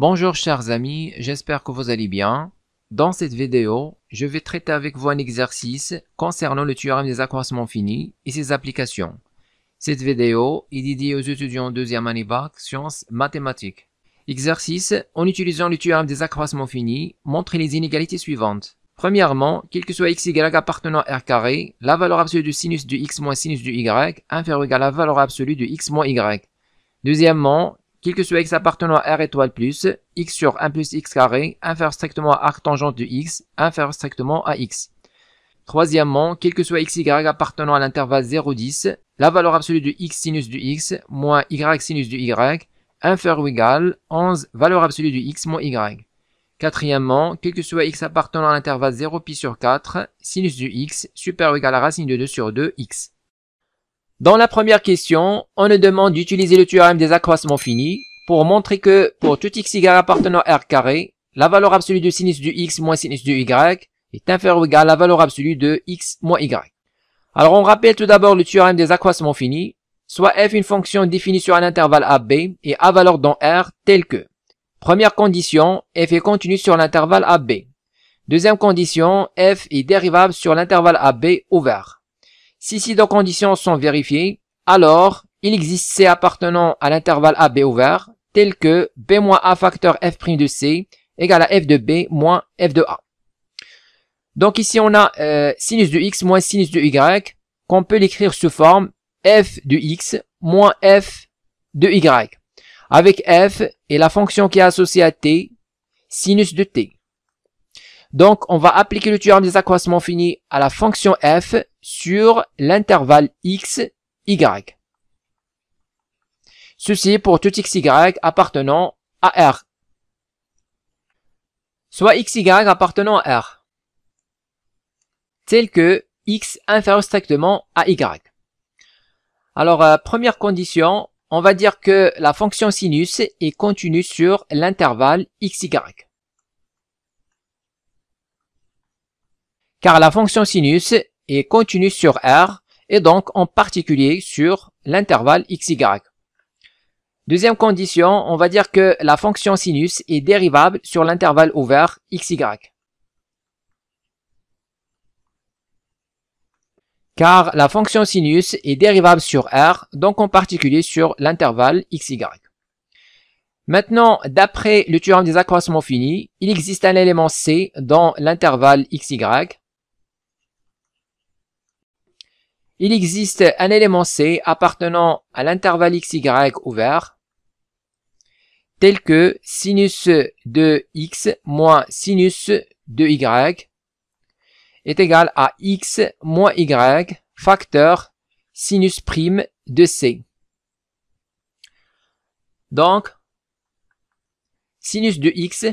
Bonjour chers amis, j'espère que vous allez bien. Dans cette vidéo, je vais traiter avec vous un exercice concernant le théorème des accroissements finis et ses applications. Cette vidéo est dédiée aux étudiants de 2e année bac sciences mathématiques. Exercice, en utilisant le théorème des accroissements finis, montrez les inégalités suivantes. Premièrement, quel que soit x, y appartenant à R carré, la valeur absolue du sinus de x moins sinus de y inférieure ou égale à la valeur absolue de x moins y. Deuxièmement, quel que soit x appartenant à R étoile plus, x sur 1 plus x carré inférieur strictement à arc tangente de x inférieur strictement à x. Troisièmement, quel que soit x, y appartenant à l'intervalle 0,10, la valeur absolue de x sinus de x moins y sinus de y inférieur ou égale 11 valeur absolue de x moins y. Quatrièmement, quel que soit x appartenant à l'intervalle 0 pi sur 4, sinus de x supérieur ou égal à racine de 2 sur 2 x. Dans la première question, on nous demande d'utiliser le théorème des accroissements finis pour montrer que pour tout x, y appartenant à R carré, la valeur absolue de sinus de x moins sinus de y est inférieure ou égale à la valeur absolue de x moins y. Alors on rappelle tout d'abord le théorème des accroissements finis, soit f une fonction définie sur un intervalle AB et a valeur dans R telle que première condition, f est continue sur l'intervalle AB. Deuxième condition, f est dérivable sur l'intervalle AB ouvert. Si ces deux conditions sont vérifiées, alors il existe C appartenant à l'intervalle AB ouvert, tel que B moins A facteur f' de C égale à f de B moins f de A. Donc ici on a sinus de x moins sinus de y, qu'on peut l'écrire sous forme f de x moins f de y, avec f et la fonction qui est associée à t, sinus de t. Donc, on va appliquer le théorème des accroissements finis à la fonction f sur l'intervalle x, y. Ceci pour tout x, y appartenant à R. Soit x, y appartenant à R. Tel que x inférieur strictement à y. Alors, première condition, on va dire que la fonction sinus est continue sur l'intervalle x, y. Car la fonction sinus est continue sur R et donc en particulier sur l'intervalle x, y. Deuxième condition, on va dire que la fonction sinus est dérivable sur l'intervalle ouvert x, y. Car la fonction sinus est dérivable sur R, donc en particulier sur l'intervalle x, y. Maintenant, d'après le théorème des accroissements finis, il existe un élément C dans l'intervalle x, y. Il existe un élément C appartenant à l'intervalle x, y ouvert, tel que sinus de x moins sinus de y est égal à x moins y facteur sinus prime de C. Donc, sinus de x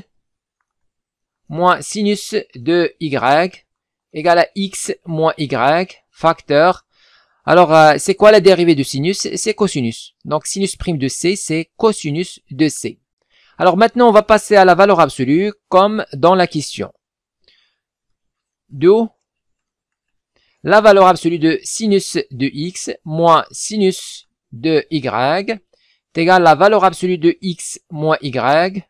moins sinus de y égale à x moins y facteur. Alors, c'est quoi la dérivée de sinus? C'est cosinus. Donc, sinus prime de C, c'est cosinus de C. Alors, maintenant, on va passer à la valeur absolue, comme dans la question. D'où la valeur absolue de sinus de x moins sinus de y est égale à la valeur absolue de x moins y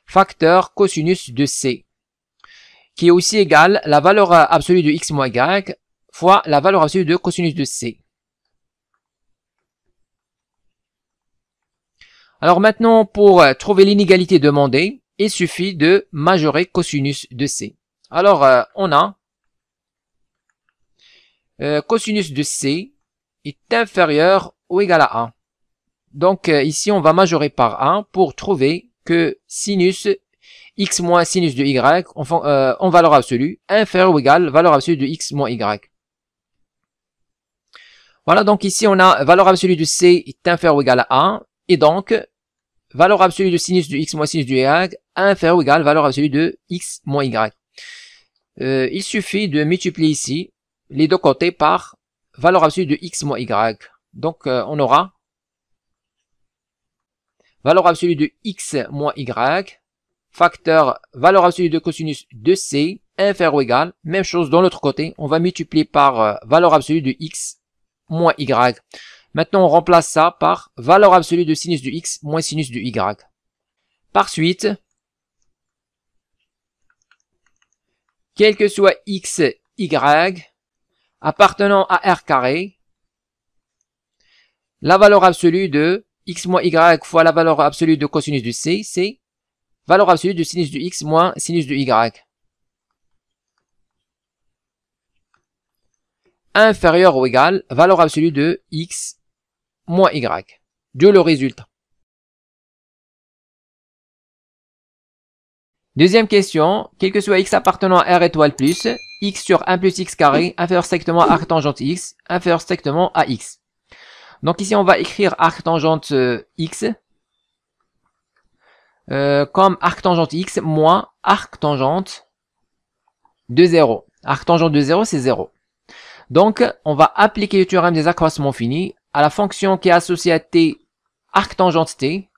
facteur cosinus de C, qui est aussi égal à la valeur absolue de x moins y fois la valeur absolue de cosinus de C. Alors maintenant, pour trouver l'inégalité demandée, il suffit de majorer cosinus de C. Alors, on a cosinus de C est inférieur ou égal à 1. Donc ici, on va majorer par 1 pour trouver que sinus x moins sinus de y en valeur absolue inférieur ou égal valeur absolue de x moins y. Voilà, donc ici on a valeur absolue de C est inférieur ou égal à 1, et donc valeur absolue de sinus de x moins sinus de y inférieur ou égal valeur absolue de x moins y. Il suffit de multiplier ici les deux côtés par valeur absolue de x moins y. Donc on aura valeur absolue de x moins y facteur valeur absolue de cosinus de C inférieur ou égal, même chose dans l'autre côté, on va multiplier par valeur absolue de x moins y. Maintenant, on remplace ça par valeur absolue de sinus de x moins sinus de y. Par suite, quel que soit x, y, appartenant à R carré, la valeur absolue de x moins y fois la valeur absolue de cosinus de c, c'est valeur absolue de sinus de x moins sinus de y. Inférieur ou égal, valeur absolue de x moins y. D'où le résultat. Deuxième question, quel que soit x appartenant à R étoile plus, x sur 1 plus x carré, inférieur strictement à arc tangente x, inférieur strictement à x. Donc ici, on va écrire arc tangente x comme arc tangente x moins arc tangente de 0. Arc tangente de 0, c'est 0. Donc, on va appliquer le théorème des accroissements finis à la fonction qui est associée à t, arc tangente t,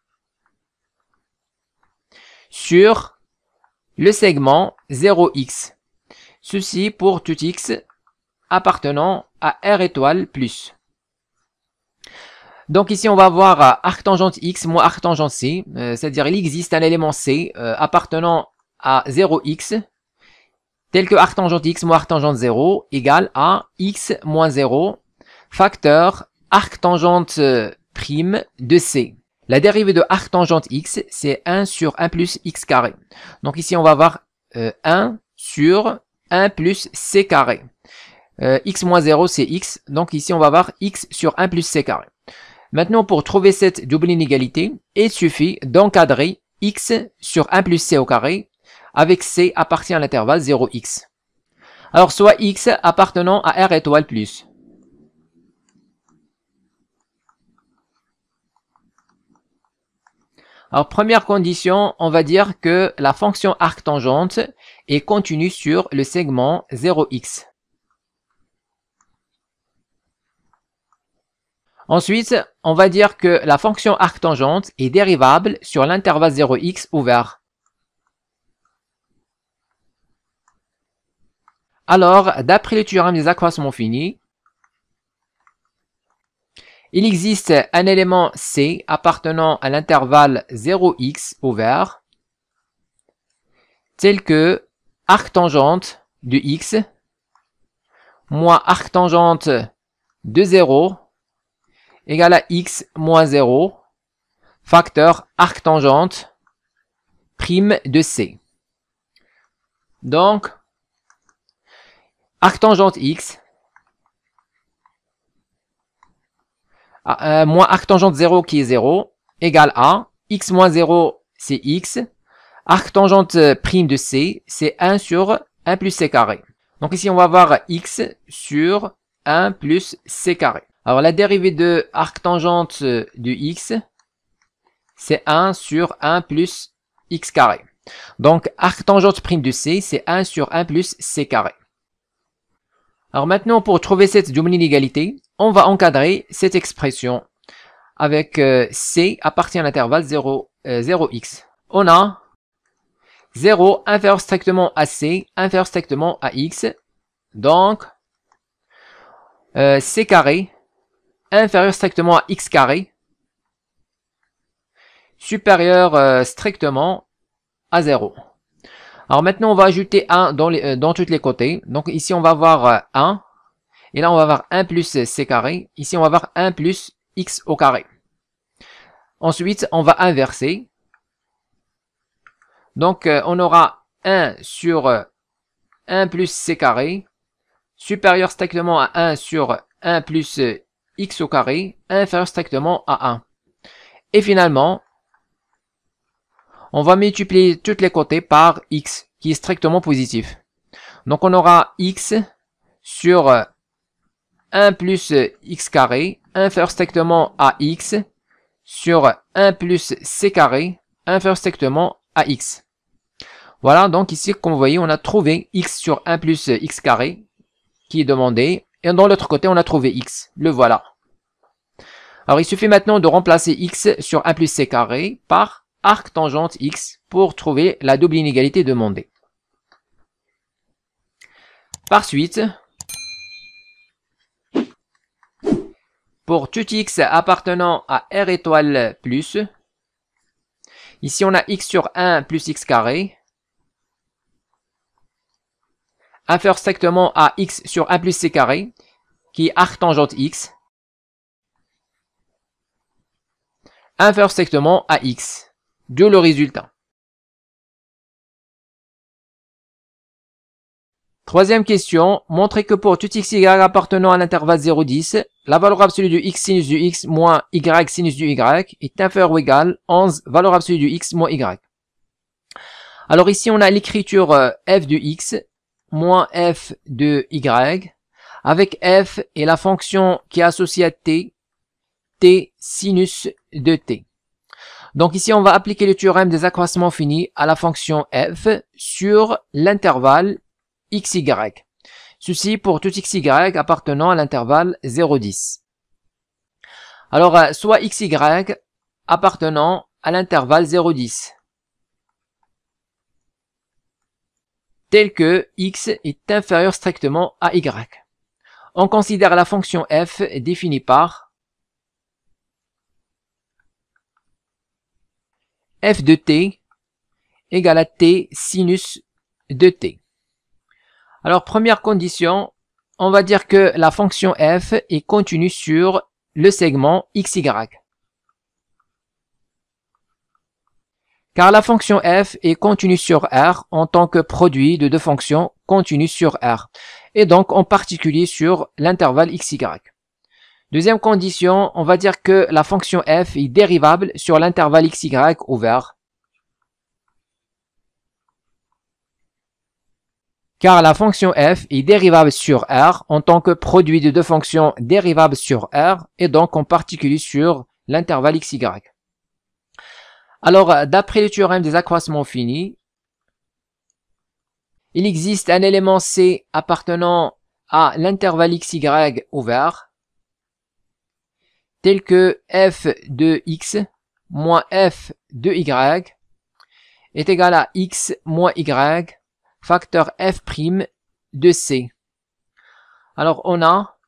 sur le segment 0x. Ceci pour tout x appartenant à R étoile plus. Donc ici, on va avoir arc tangente x moins arc tangente c, c'est-à-dire il existe un élément c appartenant à 0x, tel que arc tangente x moins arc tangente 0 égale à x moins 0 facteur arc tangente prime de c. La dérivée de arc tangente x, c'est 1 sur 1 plus x carré. Donc ici, on va avoir 1 sur 1 plus c carré. X moins 0, c'est x. Donc ici, on va avoir x sur 1 plus c carré. Maintenant, pour trouver cette double inégalité, il suffit d'encadrer x sur 1 plus c au carré avec c appartient à l'intervalle 0x. Alors, soit x appartenant à R étoile plus. Alors, première condition, on va dire que la fonction arc tangente est continue sur le segment 0x. Ensuite, on va dire que la fonction arc tangente est dérivable sur l'intervalle 0x ouvert. Alors, d'après le théorème des accroissements finis, il existe un élément C appartenant à l'intervalle 0x ouvert, tel que arc tangente de x moins arc tangente de 0 égale à x moins 0 facteur arc tangente prime de c. Donc, arc tangente x moins arc tangente 0 qui est 0 égale à x moins 0 c'est x, arc tangente prime de c c'est 1 sur 1 plus c carré. Donc ici on va avoir x sur 1 plus c carré. Alors la dérivée de arc tangente de x c'est 1 sur 1 plus x carré. Donc arc tangente prime de c c'est 1 sur 1 plus c carré. Alors maintenant, pour trouver cette double inégalité, on va encadrer cette expression avec c appartient à l'intervalle 0x. On a 0 inférieur strictement à c, inférieur strictement à x. Donc, c carré inférieur strictement à x carré supérieur strictement à 0. Alors maintenant, on va ajouter 1 dans tous les côtés. Donc ici, on va avoir 1. Et là, on va avoir 1 plus c carré. Ici, on va avoir 1 plus x au carré. Ensuite, on va inverser. Donc, on aura 1 sur 1 plus c carré supérieur strictement à 1 sur 1 plus x au carré inférieur strictement à 1. Et finalement, on va multiplier tous les côtés par x, qui est strictement positif. Donc on aura x sur 1 plus x carré, inférieur strictement à x, sur 1 plus c carré, inférieur strictement à x. Voilà, donc ici, comme vous voyez, on a trouvé x sur 1 plus x carré, qui est demandé. Et dans l'autre côté, on a trouvé x. Le voilà. Alors il suffit maintenant de remplacer x sur 1 plus c carré par arc tangente x pour trouver la double inégalité demandée. Par suite, pour tout x appartenant à R étoile plus, Ici, on a x sur 1 plus x carré, inférieur strictement à x sur 1 plus c carré, qui est arctangente x, inférieur strictement à x, d'où le résultat. Troisième question, montrez que pour tout x, y appartenant à l'intervalle 0,10, la valeur absolue de x sinus du x moins y sinus du y est inférieure ou égale 11 valeur absolue du x moins y. Alors ici, on a l'écriture f de x moins f de y, avec f et la fonction qui est associée à t, t sinus de t. Donc ici, on va appliquer le théorème des accroissements finis à la fonction f sur l'intervalle xy. Ceci pour tout xy appartenant à l'intervalle 0,10. Alors, soit xy appartenant à l'intervalle 0,10, tel que x est inférieur strictement à y. On considère la fonction f définie par f de t égale à t sinus de t. Alors, première condition, on va dire que la fonction f est continue sur le segment xy. Car la fonction f est continue sur R en tant que produit de deux fonctions continues sur R, et donc en particulier sur l'intervalle xy. Deuxième condition, on va dire que la fonction f est dérivable sur l'intervalle xy ouvert, car la fonction f est dérivable sur R en tant que produit de deux fonctions dérivables sur R, et donc en particulier sur l'intervalle xy. Alors, d'après le théorème des accroissements finis, il existe un élément C appartenant à l'intervalle xy ouvert, tel que f de x moins f de y est égal à x moins y facteur f' de c. Alors, on a,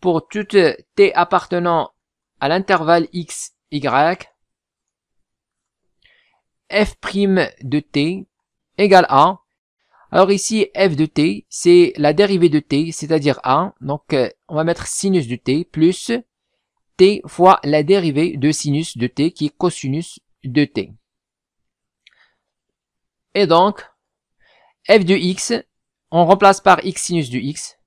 pour toute t appartenant à l'intervalle x, y, f' de t égale a. Alors ici, f de t, c'est la dérivée de t, c'est-à-dire a. Donc, on va mettre sinus de t plus t fois la dérivée de sinus de t, qui est cosinus de t. Et donc, f de x, on remplace par x sinus de x,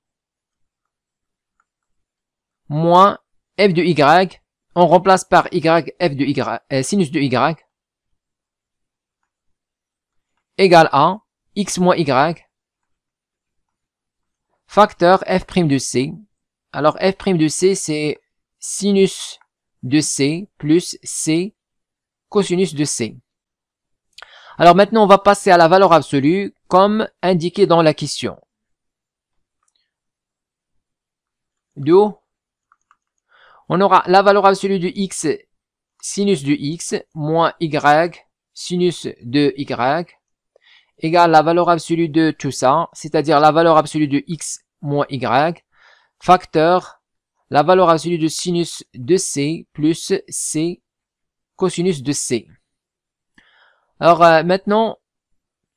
moins f de y, on remplace par y f de y, sinus de y, égale à x moins y, facteur f' de c. Alors f' de c, c'est sinus de c plus c cosinus de c. Alors maintenant, on va passer à la valeur absolue, comme indiqué dans la question. D'où on aura la valeur absolue de x sinus de x moins y sinus de y égale la valeur absolue de tout ça, c'est-à-dire la valeur absolue de x moins y, facteur la valeur absolue de sinus de c plus c cosinus de c. Alors maintenant,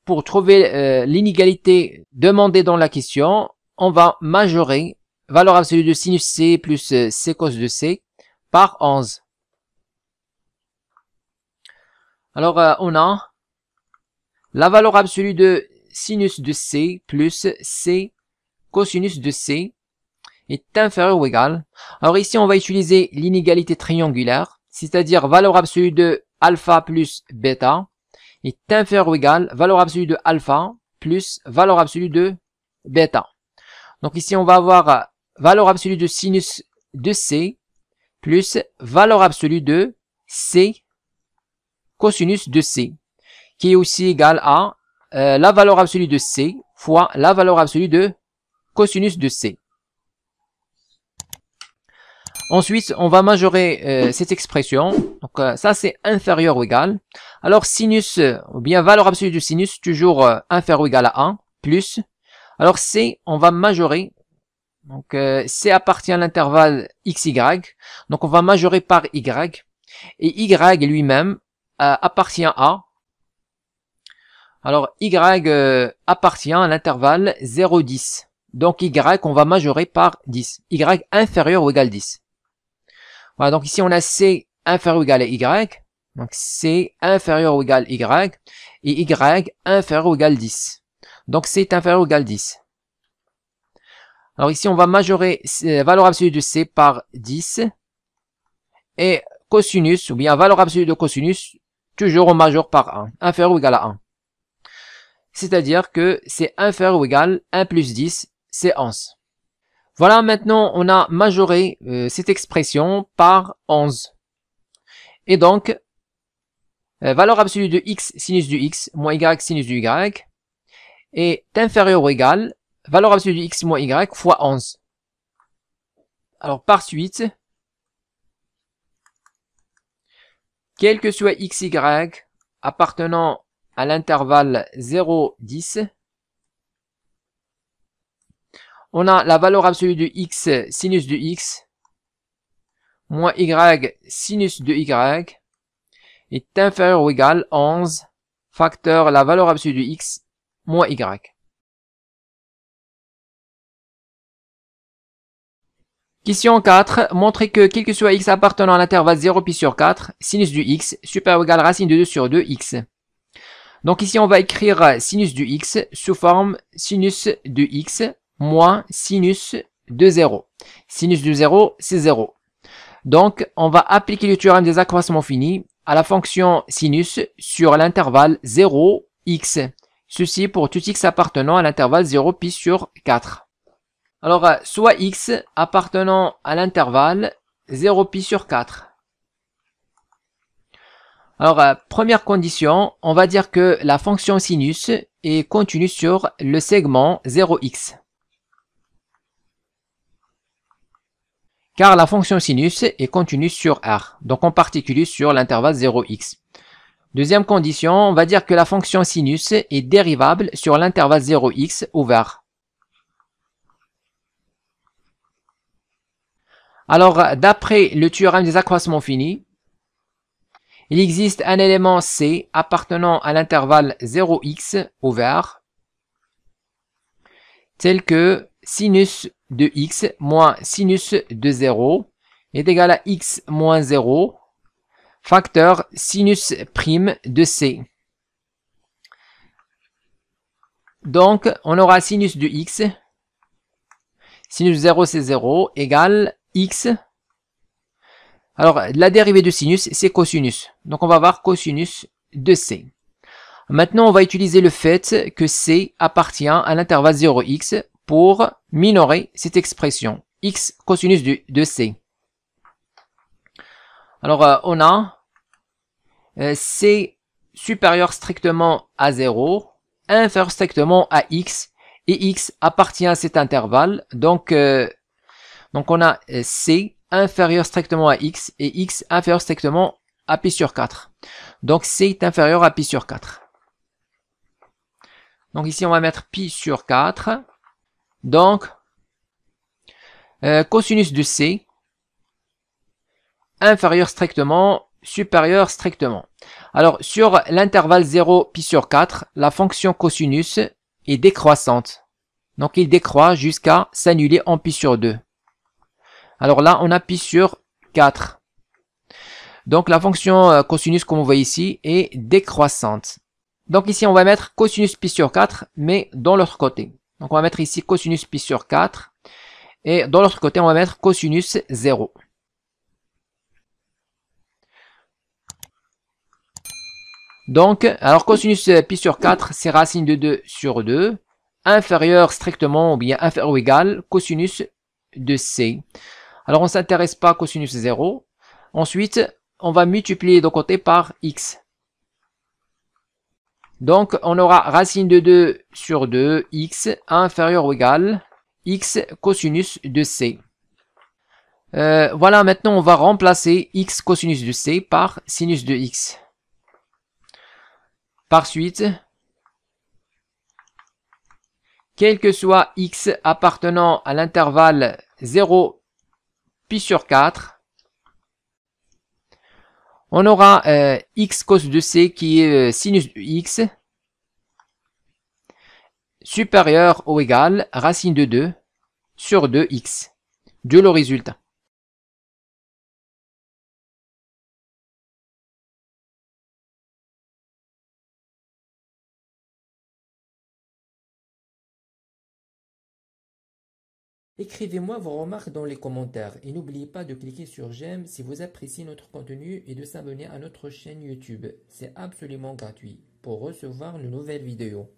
pour trouver l'inégalité demandée dans la question, on va majorer valeur absolue de sinus c plus c cos de c par 11. Alors on a la valeur absolue de sinus de c plus c cosinus de c est inférieure ou égale. Alors ici, on va utiliser l'inégalité triangulaire, c'est-à-dire valeur absolue de alpha plus bêta est inférieure ou égale valeur absolue de alpha plus valeur absolue de bêta. Donc ici, on va avoir valeur absolue de sinus de c plus valeur absolue de c cosinus de c, qui est aussi égal à la valeur absolue de c fois la valeur absolue de cosinus de c. Ensuite, on va majorer cette expression. Donc ça, c'est inférieur ou égal. Alors sinus, ou bien valeur absolue du sinus, toujours inférieur ou égal à 1, plus. Alors c, on va majorer. Donc c appartient à l'intervalle xy. Donc on va majorer par y. Et y lui-même appartient à, alors y appartient à l'intervalle 0, 10. Donc y, on va majorer par 10. Y inférieur ou égal 10. Voilà, donc ici on a c inférieur ou égal à y. Donc c inférieur ou égal y. Et y inférieur ou égal 10. Donc c est inférieur ou égal 10. Alors ici on va majorer valeur absolue de c par 10. Et cosinus, ou bien valeur absolue de cosinus, toujours on majore par 1. Inférieur ou égal à 1. C'est-à-dire que c'est inférieur ou égal 1 plus 10, c'est 11. Voilà, maintenant on a majoré cette expression par 11. Et donc, valeur absolue de x sinus du x moins y sinus du y est inférieur ou égal valeur absolue de x moins y fois 11. Alors par suite, quel que soit x, y appartenant à l'intervalle 0, 10, on a la valeur absolue de x sinus de x moins y sinus de y est inférieur ou égal 11 facteur la valeur absolue de x moins y. Question 4. Montrez que quel que soit x appartenant à l'intervalle 0 pi sur 4, sinus du x supérieur ou égal racine de 2 sur 2 x. Donc ici on va écrire sinus du x sous forme sinus de x moins sinus de 0. Sinus de 0, c'est 0. Donc on va appliquer le théorème des accroissements finis à la fonction sinus sur l'intervalle 0, x. Ceci pour tout x appartenant à l'intervalle 0 pi sur 4. Alors soit x appartenant à l'intervalle 0 pi sur 4. Alors, première condition, on va dire que la fonction sinus est continue sur le segment 0x. Car la fonction sinus est continue sur R, donc en particulier sur l'intervalle 0x. Deuxième condition, on va dire que la fonction sinus est dérivable sur l'intervalle 0x ouvert. Alors, d'après le théorème des accroissements finis, il existe un élément C appartenant à l'intervalle 0x ouvert, tel que sinus de x moins sinus de 0 est égal à x moins 0 facteur sinus prime de C. Donc, on aura sinus de x, sinus de 0 c'est 0, égale x. Alors, la dérivée de sinus, c'est cosinus. Donc, on va avoir cosinus de C. Maintenant, on va utiliser le fait que C appartient à l'intervalle 0x pour minorer cette expression. X cosinus de C. Alors, on a C supérieur strictement à 0, inférieur strictement à x, et x appartient à cet intervalle. Donc on a C inférieur strictement à x et x inférieur strictement à pi sur 4. Donc C est inférieur à pi sur 4. Donc ici on va mettre pi sur 4. Donc cosinus de C inférieur strictement, supérieur strictement. Alors sur l'intervalle 0 pi sur 4, la fonction cosinus est décroissante. Donc il décroît jusqu'à s'annuler en pi sur 2. Alors là, on a pi sur 4. Donc la fonction cosinus, comme vous voyez ici, est décroissante. Donc ici, on va mettre cosinus pi sur 4, mais dans l'autre côté. Donc on va mettre ici cosinus pi sur 4. Et dans l'autre côté, on va mettre cosinus 0. Donc, alors cosinus pi sur 4, c'est racine de 2 sur 2. Inférieur strictement, ou bien inférieur ou égal, cosinus de C. Alors, on ne s'intéresse pas à cosinus 0. Ensuite, on va multiplier de côté par x. Donc, on aura racine de 2 sur 2, x inférieur ou égal, x cosinus de C. Voilà, maintenant, on va remplacer x cosinus de C par sinus de x. Par suite, quel que soit x appartenant à l'intervalle 0 pi sur 4, On aura x cos de c qui est sinus de x supérieur ou égal racine de 2 sur 2x. D'où le résultat. Écrivez-moi vos remarques dans les commentaires et n'oubliez pas de cliquer sur j'aime si vous appréciez notre contenu et de s'abonner à notre chaîne YouTube. C'est absolument gratuit pour recevoir de nouvelles vidéos.